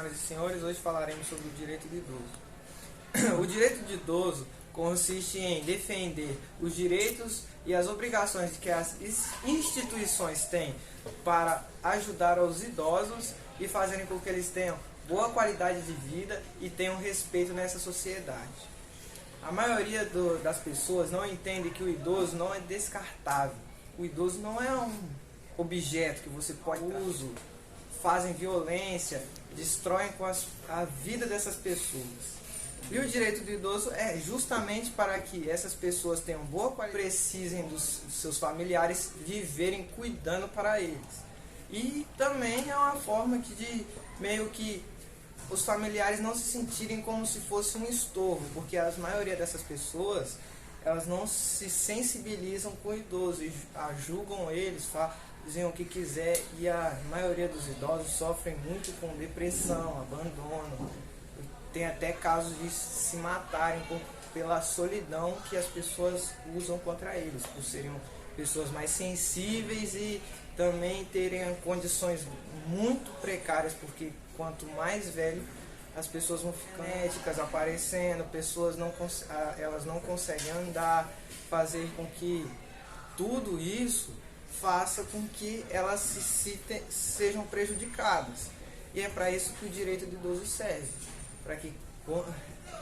senhoras e senhores, hoje falaremos sobre o direito do idoso. O direito do idoso consiste em defender os direitos e as obrigações que as instituições têm para ajudar os idosos e fazerem com que eles tenham boa qualidade de vida e tenham respeito nessa sociedade. A maioria das pessoas não entende que o idoso não é descartável. O idoso não é um objeto que você pode uso, fazem violência, destroem com a vida dessas pessoas. E o direito do idoso é justamente para que essas pessoas tenham boa qualidade, precisem dos seus familiares viverem cuidando para eles. E também é uma forma de meio que os familiares não se sentirem como se fosse um estorvo, porque a maioria dessas pessoas, elas não se sensibilizam com o idoso e julgam eles, fazem o que quiser, e a maioria dos idosos sofrem muito com depressão, abandono. Tem até casos de se matarem pela solidão que as pessoas usam contra eles, por serem pessoas mais sensíveis e também terem condições muito precárias, porque quanto mais velho as pessoas vão ficando médicas aparecendo, pessoas elas não conseguem andar, fazer com que tudo isso faça com que elas sejam prejudicadas. E é para isso que o direito do idoso serve, para que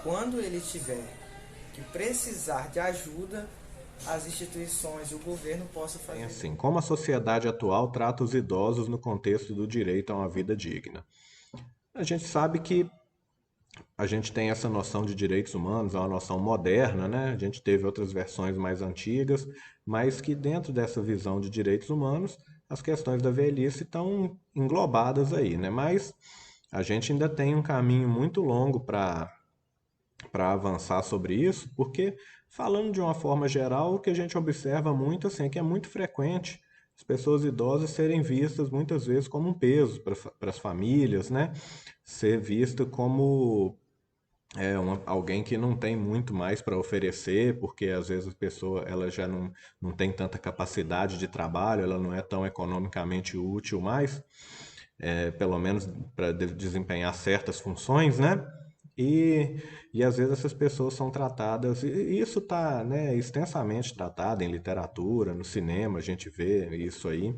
quando ele tiver que precisar de ajuda, as instituições e o governo possam fazer. Assim, como a sociedade atual trata os idosos no contexto do direito a uma vida digna? A gente sabe que a gente tem essa noção de direitos humanos, é uma noção moderna, né? A gente teve outras versões mais antigas, mas que dentro dessa visão de direitos humanos, as questões da velhice estão englobadas aí, né? Mas a gente ainda tem um caminho muito longo para avançar sobre isso, porque falando de uma forma geral, o que a gente observa muito assim, é que é muito frequente as pessoas idosas serem vistas muitas vezes como um peso para as famílias, né? Ser vista como alguém que não tem muito mais para oferecer, porque às vezes a pessoa ela já não tem tanta capacidade de trabalho, ela não é tão economicamente útil mais, pelo menos para desempenhar certas funções, né? E, e às vezes essas pessoas são tratadas, e isso está, né, extensamente tratado em literatura, no cinema, a gente vê isso aí,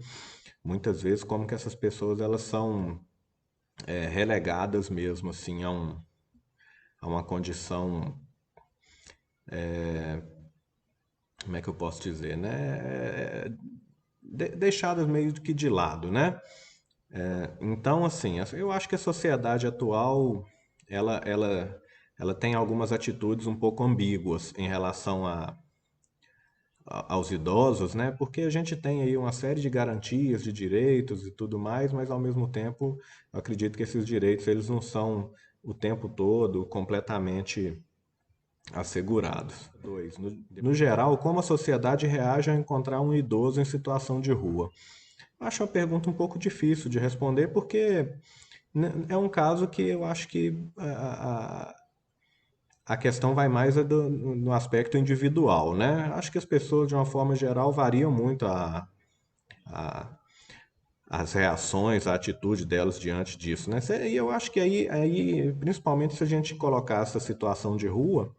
muitas vezes como que essas pessoas elas são relegadas mesmo assim a uma condição, como é que eu posso dizer, né? Deixadas meio que de lado, né? Então, assim, eu acho que a sociedade atual, ela, ela, ela tem algumas atitudes um pouco ambíguas em relação aos idosos, né? Porque a gente tem aí uma série de garantias, de direitos e tudo mais, mas ao mesmo tempo, eu acredito que esses direitos, eles não são o tempo todo completamente assegurados. Dois, no geral, como a sociedade reage ao encontrar um idoso em situação de rua? Acho uma pergunta um pouco difícil de responder, porque é um caso que eu acho que a questão vai mais no aspecto individual, né? Acho que as pessoas, de uma forma geral, variam muito a- as reações, a atitude delas diante disso, né? E eu acho que principalmente se a gente colocar essa situação de rua,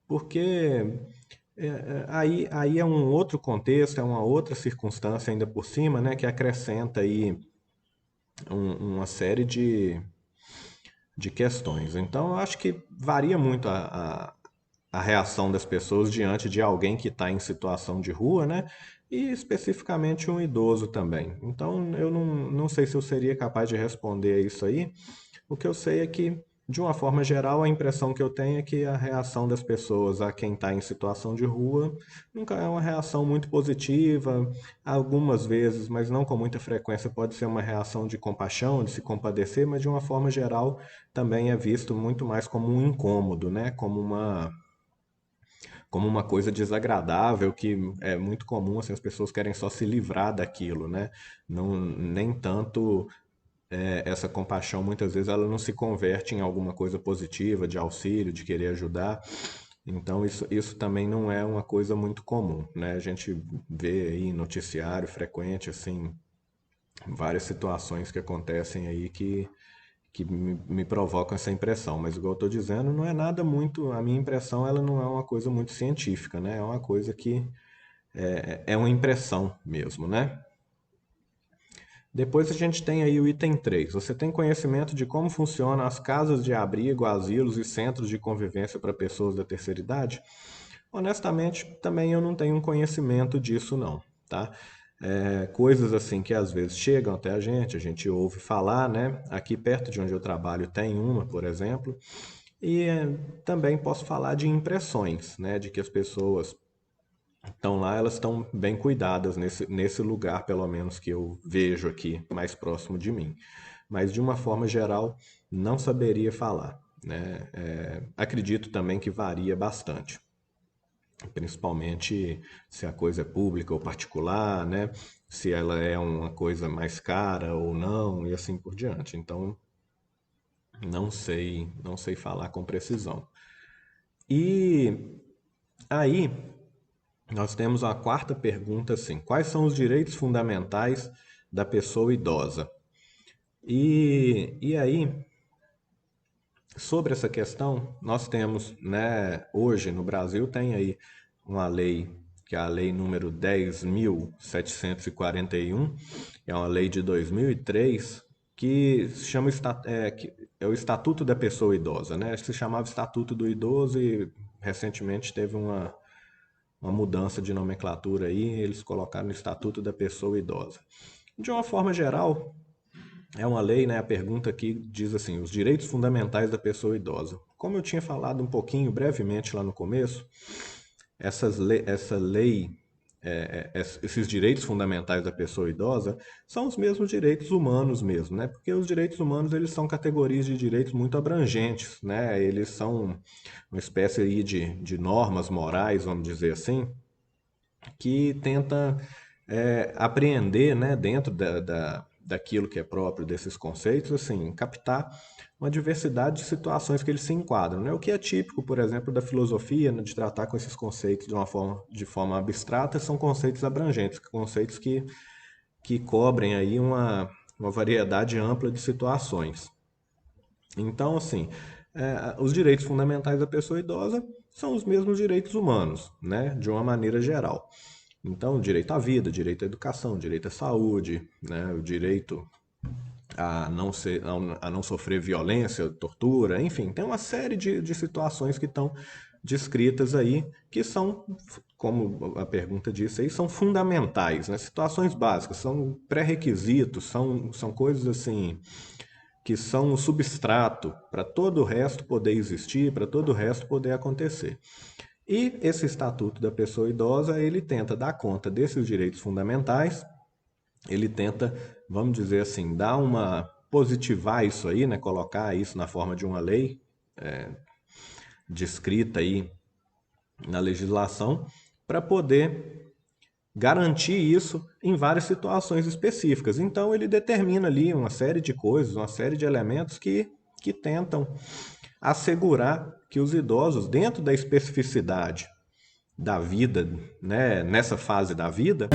porque aí é um outro contexto, é uma outra circunstância ainda por cima, né, que acrescenta aí uma série de questões. Então, eu acho que varia muito a reação das pessoas diante de alguém que está em situação de rua, né? E especificamente um idoso também. Então, eu não sei se eu seria capaz de responder isso aí. O que eu sei é que, de uma forma geral, a impressão que eu tenho é que a reação das pessoas a quem está em situação de rua nunca é uma reação muito positiva. Algumas vezes, mas não com muita frequência, pode ser uma reação de compaixão, de se compadecer, mas de uma forma geral também é visto muito mais como um incômodo, né? Como uma coisa desagradável que é muito comum, assim, as pessoas querem só se livrar daquilo, né? Não, nem tanto essa compaixão, muitas vezes, ela não se converte em alguma coisa positiva, de auxílio, de querer ajudar. Então, isso também não é uma coisa muito comum, né? A gente vê aí em noticiário frequente, assim, várias situações que acontecem aí que me provocam essa impressão. Mas, igual eu estou dizendo, não é nada muito. A minha impressão ela não é uma coisa muito científica, né? É uma coisa que é uma impressão mesmo, né? Depois a gente tem aí o item 3. Você tem conhecimento de como funcionam as casas de abrigo, asilos e centros de convivência para pessoas da terceira idade? Honestamente, também eu não tenho um conhecimento disso não, tá? Coisas assim que às vezes chegam até a gente ouve falar, né? Aqui perto de onde eu trabalho tem uma, por exemplo, e também posso falar de impressões, né? De que as pessoas estão lá, elas estão bem cuidadas nesse lugar, pelo menos que eu vejo aqui mais próximo de mim. Mas de uma forma geral, não saberia falar, né? Acredito também que varia bastante, principalmente se a coisa é pública ou particular, né? Se ela é uma coisa mais cara ou não, e assim por diante. Então, não sei falar com precisão. E aí, nós temos a quarta pergunta, assim: quais são os direitos fundamentais da pessoa idosa? E aí, sobre essa questão, nós temos, né, hoje no Brasil tem aí uma lei, que é a lei número 10.741, é uma lei de 2003, que se chama, que é o Estatuto da Pessoa Idosa, né? Se chamava Estatuto do Idoso e recentemente teve uma mudança de nomenclatura aí, eles colocaram no Estatuto da Pessoa Idosa. De uma forma geral, é uma lei, né? A pergunta aqui diz assim: os direitos fundamentais da pessoa idosa. Como eu tinha falado um pouquinho brevemente lá no começo, essa lei, esses direitos fundamentais da pessoa idosa são os mesmos direitos humanos mesmo, né? Porque os direitos humanos eles são categorias de direitos muito abrangentes, né? Eles são uma espécie aí de normas morais, vamos dizer assim, que tenta apreender, né, dentro daquilo que é próprio desses conceitos, assim, captar uma diversidade de situações que eles se enquadram, né? O que é típico, por exemplo, da filosofia, né, de tratar com esses conceitos de forma abstrata, são conceitos abrangentes, conceitos que cobrem aí uma variedade ampla de situações. Então, assim, os direitos fundamentais da pessoa idosa são os mesmos direitos humanos, né, de uma maneira geral. Então, direito à vida, direito à educação, direito à saúde, né, o direito a não sofrer violência, tortura, enfim, tem uma série de situações que estão descritas aí, que são, como a pergunta disse aí, são fundamentais, né? Situações básicas, são pré-requisitos, são coisas assim que são o substrato para todo o resto poder existir, para todo o resto poder acontecer. E esse Estatuto da Pessoa Idosa, ele tenta dar conta desses direitos fundamentais, ele tenta, vamos dizer assim, positivar isso aí, né, colocar isso na forma de uma lei descrita aí na legislação, para poder garantir isso em várias situações específicas. Então ele determina ali uma série de coisas, uma série de elementos que tentam assegurar que os idosos, dentro da especificidade da vida, né, nessa fase da vida,